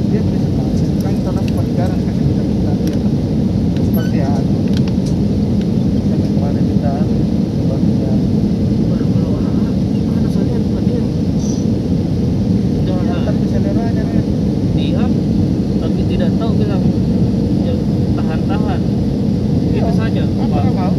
dia bisa kan karena pemeliharaan kan kita minta dia seperti ya sampai kemarin kita buat dia Kalau anak saya bukan dia. tapi saudaranya kan Dia tapi tidak tahu bilang yang tahan-tahan. Itu saja, apa Pak. mau